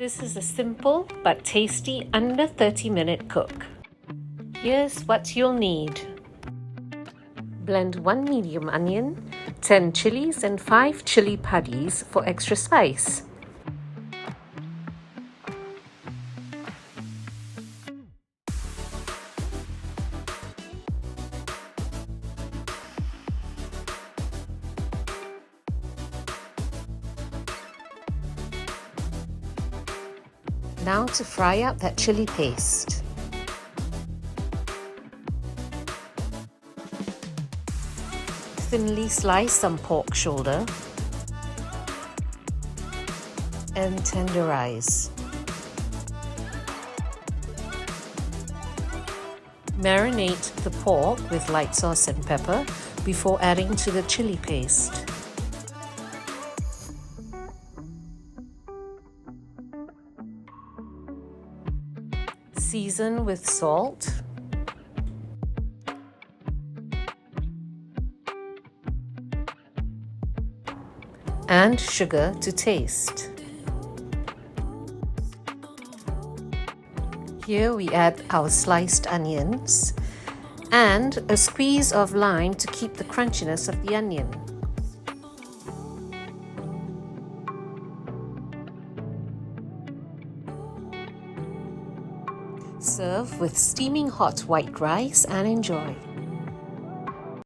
This is a simple but tasty under 30-minute cook. Here's what you'll need. Blend 1 medium onion, 10 chilies and 5 chili paddies for extra spice. Now to fry up that chili paste. Thinly slice some pork shoulder and tenderize. Marinate the pork with light sauce and pepper before adding to the chili paste. Season with salt and sugar to taste. Here we add our sliced onions and a squeeze of lime to keep the crunchiness of the onion. Serve with steaming hot white rice and enjoy.